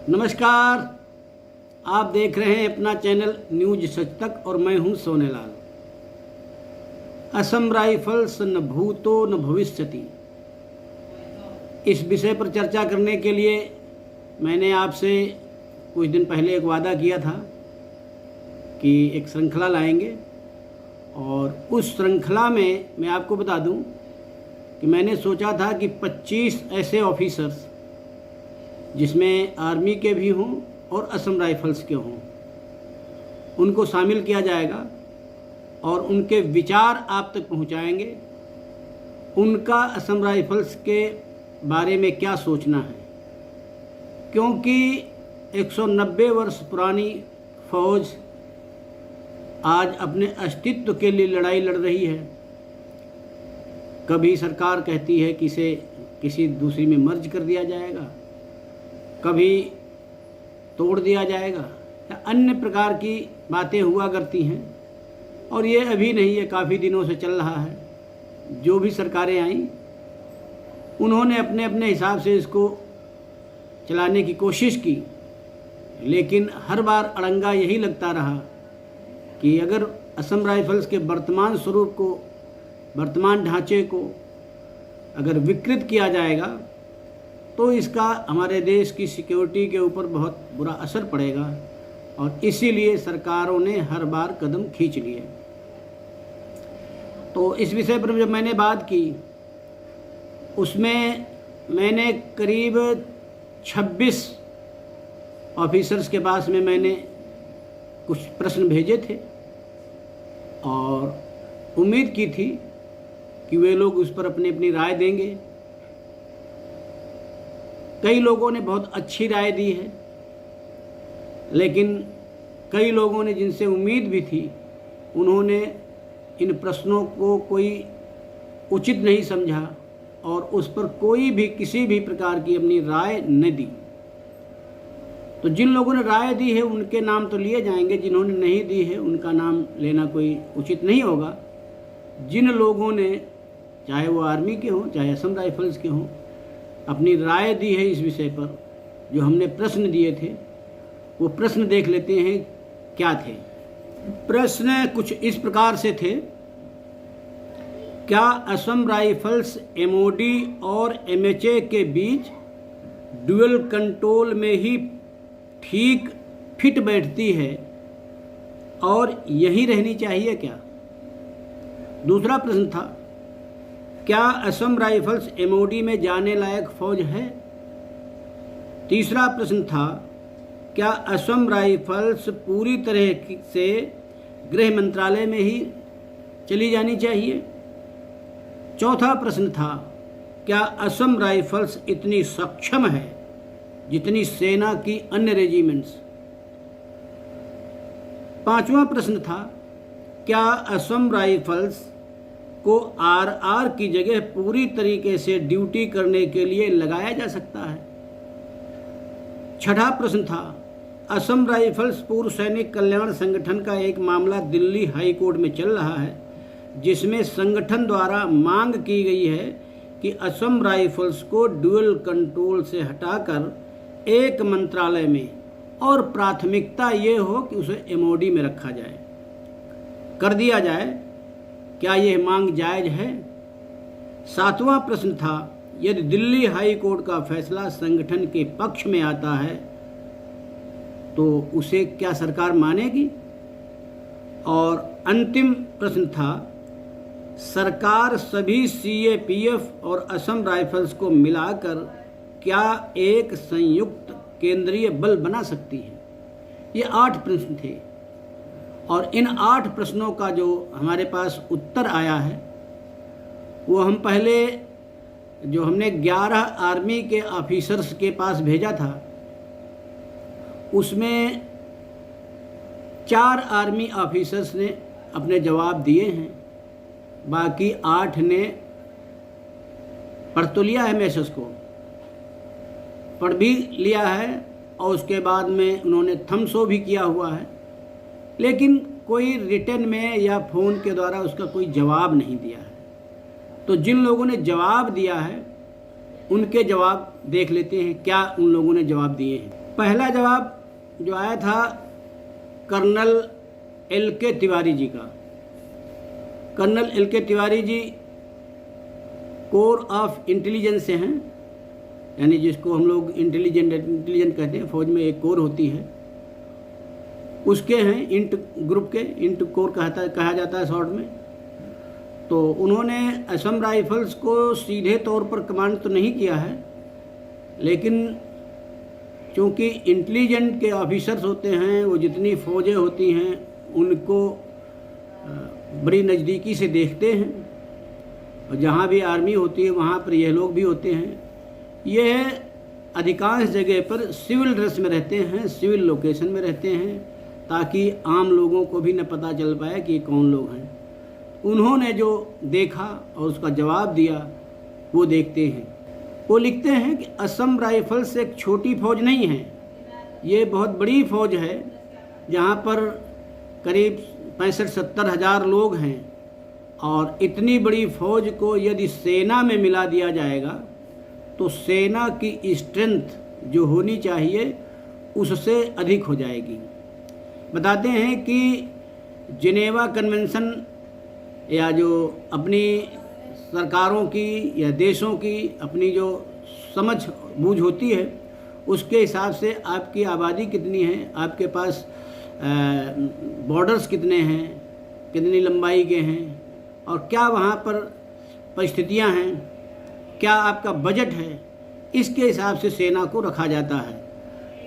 नमस्कार, आप देख रहे हैं अपना चैनल न्यूज सच तक और मैं हूं सोनेलाल। असम राइफल्स न भूतो न भविष्यति, इस विषय पर चर्चा करने के लिए मैंने आपसे कुछ दिन पहले एक वादा किया था कि एक श्रृंखला लाएंगे, और उस श्रृंखला में मैं आपको बता दूं कि मैंने सोचा था कि 25 ऐसे ऑफिसर्स जिसमें आर्मी के भी हों और असम राइफल्स के हों, उनको शामिल किया जाएगा और उनके विचार आप तक पहुंचाएंगे। उनका असम राइफल्स के बारे में क्या सोचना है, क्योंकि 190 वर्ष पुरानी फौज आज अपने अस्तित्व के लिए लड़ाई लड़ रही है। कभी सरकार कहती है कि इसे किसी दूसरी में मर्ज कर दिया जाएगा, कभी तोड़ दिया जाएगा, या अन्य प्रकार की बातें हुआ करती हैं। और ये अभी नहीं, ये काफ़ी दिनों से चल रहा है। जो भी सरकारें आईं उन्होंने अपने अपने हिसाब से इसको चलाने की कोशिश की, लेकिन हर बार अड़ंगा यही लगता रहा कि अगर असम राइफल्स के वर्तमान स्वरूप को, वर्तमान ढांचे को अगर विकृत किया जाएगा तो इसका हमारे देश की सिक्योरिटी के ऊपर बहुत बुरा असर पड़ेगा, और इसीलिए सरकारों ने हर बार कदम खींच लिए। तो इस विषय पर जब मैंने बात की, उसमें मैंने करीब 26 ऑफिसर्स के पास में मैंने कुछ प्रश्न भेजे थे और उम्मीद की थी कि वे लोग उस पर अपनी अपनी राय देंगे। कई लोगों ने बहुत अच्छी राय दी है, लेकिन कई लोगों ने जिनसे उम्मीद भी थी, उन्होंने इन प्रश्नों को कोई उचित नहीं समझा और उस पर कोई भी किसी भी प्रकार की अपनी राय न दी। तो जिन लोगों ने राय दी है उनके नाम तो लिए जाएंगे, जिन्होंने नहीं दी है उनका नाम लेना कोई उचित नहीं होगा। जिन लोगों ने, चाहे वो आर्मी के हों चाहे असम राइफल्स के हों, अपनी राय दी है इस विषय पर, जो हमने प्रश्न दिए थे, वो प्रश्न देख लेते हैं क्या थे। प्रश्न कुछ इस प्रकार से थे: क्या असम राइफल्स एमओडी और एमएचए के बीच ड्यूअल कंट्रोल में ही ठीक फिट बैठती है और यही रहनी चाहिए क्या? दूसरा प्रश्न था: क्या असम राइफल्स एमओडी में जाने लायक फौज है? तीसरा प्रश्न था: क्या असम राइफल्स पूरी तरह से गृह मंत्रालय में ही चली जानी चाहिए? चौथा प्रश्न था: क्या असम राइफल्स इतनी सक्षम है जितनी सेना की अन्य रेजिमेंट्स? पांचवा प्रश्न था: क्या असम राइफल्स को आरआर की जगह पूरी तरीके से ड्यूटी करने के लिए लगाया जा सकता है? छठा प्रश्न था: असम राइफल्स पूर्व सैनिक कल्याण संगठन का एक मामला दिल्ली हाई कोर्ट में चल रहा है, जिसमें संगठन द्वारा मांग की गई है कि असम राइफल्स को ड्यूअल कंट्रोल से हटाकर एक मंत्रालय में, और प्राथमिकता ये हो कि उसे एमओडी में रखा जाए, कर दिया जाए। क्या यह मांग जायज़ है? सातवां प्रश्न था: यदि दिल्ली हाई कोर्ट का फैसला संगठन के पक्ष में आता है तो उसे क्या सरकार मानेगी? और अंतिम प्रश्न था: सरकार सभी सीएपीएफ और असम राइफल्स को मिलाकर क्या एक संयुक्त केंद्रीय बल बना सकती है? ये 8 प्रश्न थे, और इन 8 प्रश्नों का जो हमारे पास उत्तर आया है, वो हम पहले जो हमने 11 आर्मी के ऑफिसर्स के पास भेजा था, उसमें 4 आर्मी ऑफिसर्स ने अपने जवाब दिए हैं, बाकी 8 ने पढ़ तो लिया है, मैसेज को पढ़ भी लिया है, और उसके बाद में उन्होंने थम्स अप भी किया हुआ है, लेकिन कोई रिटर्न में या फ़ोन के द्वारा उसका कोई जवाब नहीं दिया है। तो जिन लोगों ने जवाब दिया है उनके जवाब देख लेते हैं, क्या उन लोगों ने जवाब दिए हैं। पहला जवाब जो आया था कर्नल LK तिवारी जी का। Colonel LK Tiwari ji corps of intelligence से हैं, यानी जिसको हम लोग इंटेलिजेंट कहते हैं, फौज में एक कोर होती है उसके हैं, इंट ग्रुप के, इंट कोर कहा जाता है शॉर्ट में। तो उन्होंने असम राइफल्स को सीधे तौर पर कमांड तो नहीं किया है, लेकिन क्योंकि इंटेलिजेंट के ऑफिसर्स होते हैं, वो जितनी फ़ौजें होती हैं उनको बड़ी नज़दीकी से देखते हैं, और जहाँ भी आर्मी होती है वहाँ पर यह लोग भी होते हैं। ये अधिकांश जगह पर सिविल ड्रेस में रहते हैं, सिविल लोकेशन में रहते हैं, ताकि आम लोगों को भी न पता चल पाए कि कौन लोग हैं। उन्होंने जो देखा और उसका जवाब दिया वो देखते हैं। वो लिखते हैं कि असम राइफल्स एक छोटी फ़ौज नहीं है, ये बहुत बड़ी फ़ौज है, जहाँ पर करीब 65-70 हज़ार लोग हैं, और इतनी बड़ी फ़ौज को यदि सेना में मिला दिया जाएगा तो सेना की स्ट्रेंथ जो होनी चाहिए उससे अधिक हो जाएगी। बताते हैं कि जिनेवा कन्वेंशन या जो अपनी सरकारों की या देशों की अपनी जो समझ बूझ होती है उसके हिसाब से आपकी आबादी कितनी है, आपके पास बॉर्डर्स कितने हैं, कितनी लंबाई के हैं, और क्या वहाँ पर परिस्थितियाँ हैं, क्या आपका बजट है, इसके हिसाब से सेना को रखा जाता है।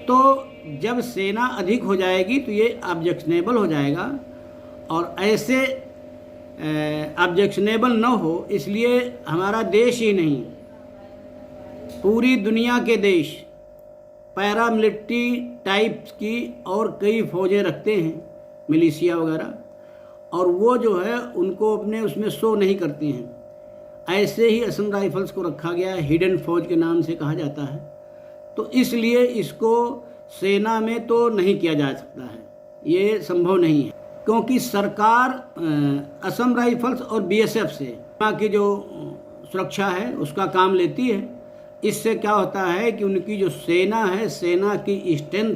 तो जब सेना अधिक हो जाएगी तो ये ऑब्जेक्शनेबल हो जाएगा, और ऐसे ऑब्जेक्शनेबल न हो इसलिए हमारा देश ही नहीं, पूरी दुनिया के देश पैरामिलिट्री टाइप्स की और कई फ़ौजें रखते हैं, मिलिशिया वगैरह, और वो जो है उनको अपने उसमें शो नहीं करती हैं। ऐसे ही असम राइफल्स को रखा गया है, हिडन फौज के नाम से कहा जाता है। तो इसलिए इसको सेना में तो नहीं किया जा सकता है, ये संभव नहीं है, क्योंकि सरकार असम राइफल्स और BSF से वहाँ की जो सुरक्षा है उसका काम लेती है। इससे क्या होता है कि उनकी जो सेना है, सेना की स्ट्रेंथ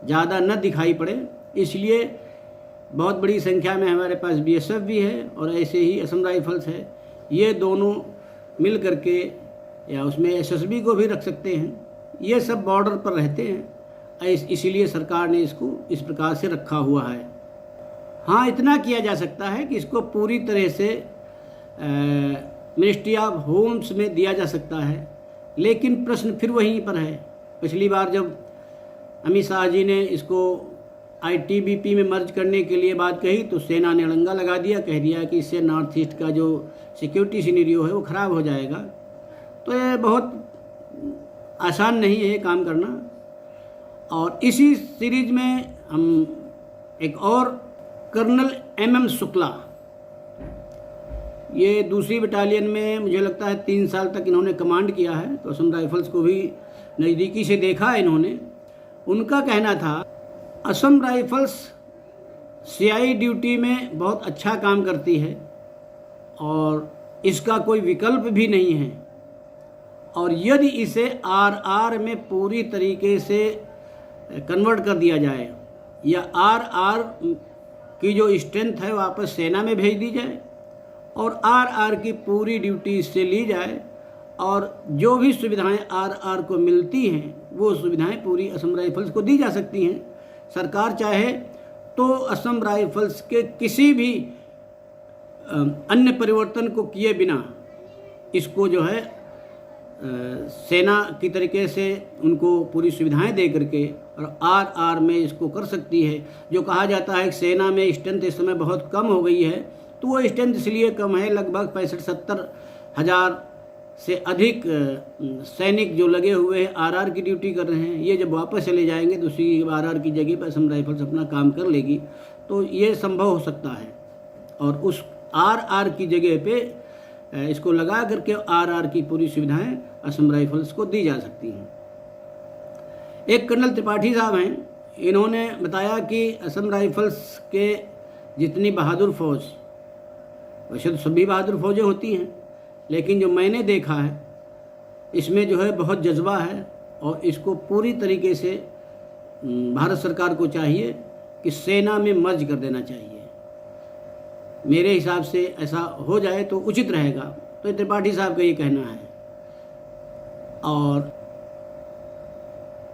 ज़्यादा न दिखाई पड़े, इसलिए बहुत बड़ी संख्या में हमारे पास BSF भी है और ऐसे ही असम राइफल्स है। ये दोनों मिल करके, या उसमें SSB को भी रख सकते हैं, ये सब बॉर्डर पर रहते हैं, इसीलिए सरकार ने इसको इस प्रकार से रखा हुआ है। हाँ, इतना किया जा सकता है कि इसको पूरी तरह से मिनिस्ट्री ऑफ होम्स में दिया जा सकता है, लेकिन प्रश्न फिर वहीं पर है। पिछली बार जब अमित शाह जी ने इसको ITBP में मर्ज करने के लिए बात कही तो सेना ने अड़ंगा लगा दिया, कह दिया कि इससे नॉर्थ ईस्ट का जो सिक्योरिटी सिनेरियो है वो ख़राब हो जाएगा। तो ये बहुत आसान नहीं है काम करना। और इसी सीरीज में हम एक और कर्नल MM शुक्ला, ये दूसरी बटालियन में मुझे लगता है 3 साल तक इन्होंने कमांड किया है, तो असम राइफल्स को भी नज़दीकी से देखा है इन्होंने। उनका कहना था असम राइफल्स CI ड्यूटी में बहुत अच्छा काम करती है और इसका कोई विकल्प भी नहीं है, और यदि इसे RR में पूरी तरीके से कन्वर्ट कर दिया जाए या RR की जो स्ट्रेंथ है वापस सेना में भेज दी जाए और RR की पूरी ड्यूटी इससे ली जाए, और जो भी सुविधाएं RR को मिलती हैं वो सुविधाएं पूरी असम राइफल्स को दी जा सकती हैं। सरकार चाहे तो असम राइफल्स के किसी भी अन्य परिवर्तन को किए बिना इसको जो है सेना की तरीके से उनको पूरी सुविधाएं दे करके और RR में इसको कर सकती है। जो कहा जाता है कि सेना में स्ट्रेंथ इस समय बहुत कम हो गई है, तो वो स्ट्रेंथ इसलिए कम है, लगभग 65-70 हज़ार से अधिक सैनिक जो लगे हुए हैं RR की ड्यूटी कर रहे हैं, ये जब वापस चले जाएंगे तो उसी RR की जगह पर असम राइफल्स अपना काम कर लेगी। तो ये संभव हो सकता है, और उस RR की जगह पे इसको लगा करके RR की पूरी सुविधाएं असम राइफल्स को दी जा सकती हैं। एक कर्नल त्रिपाठी साहब हैं, इन्होंने बताया कि असम राइफल्स के जितनी बहादुर फौज, वैसे तो सभी बहादुर फौजें होती हैं, लेकिन जो मैंने देखा है इसमें जो है बहुत जज्बा है और इसको पूरी तरीके से भारत सरकार को चाहिए कि सेना में मर्ज कर देना चाहिए। मेरे हिसाब से ऐसा हो जाए तो उचित रहेगा। तो त्रिपाठी साहब का ये कहना है। और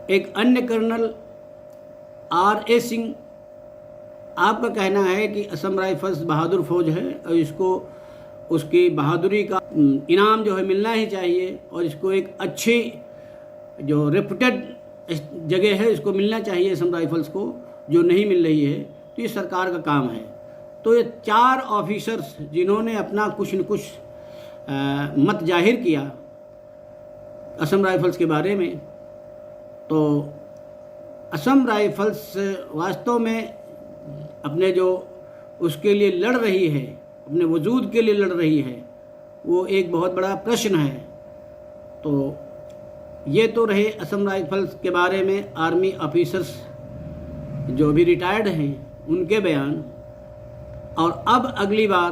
एक अन्य कर्नल R.A. सिंह, आपका कहना है कि असम राइफल्स बहादुर फौज है और इसको उसकी बहादुरी का इनाम जो है मिलना ही चाहिए, और इसको एक अच्छी जो रेपुटेड जगह है इसको मिलना चाहिए असम राइफल्स को, जो नहीं मिल रही है। तो ये सरकार का काम है। तो ये 4 ऑफिसर्स जिन्होंने अपना कुछ न कुछ मत जाहिर किया असम राइफल्स के बारे में, तो असम राइफल्स वास्तव में अपने जो उसके लिए लड़ रही है, अपने वजूद के लिए लड़ रही है, वो एक बहुत बड़ा प्रश्न है। तो ये तो रहे असम राइफल्स के बारे में आर्मी ऑफिसर्स जो भी रिटायर्ड हैं उनके बयान। और अब अगली बार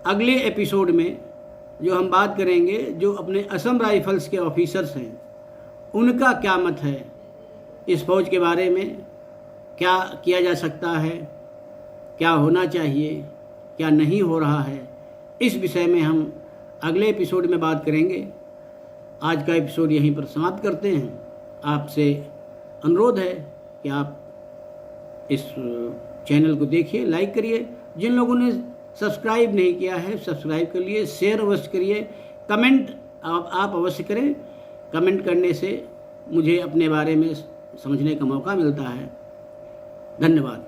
अगले एपिसोड में जो हम बात करेंगे, जो अपने असम राइफल्स के ऑफिसर्स हैं उनका क्या मत है इस फौज के बारे में, क्या किया जा सकता है, क्या होना चाहिए, क्या नहीं हो रहा है, इस विषय में हम अगले एपिसोड में बात करेंगे। आज का एपिसोड यहीं पर समाप्त करते हैं। आपसे अनुरोध है कि आप इस चैनल को देखिए, लाइक करिए। जिन लोगों ने सब्सक्राइब नहीं किया है सब्सक्राइब कर लिए, शेयर अवश्य करिए, कमेंट आप अवश्य करें। कमेंट करने से मुझे अपने बारे में समझने का मौका मिलता है। धन्यवाद।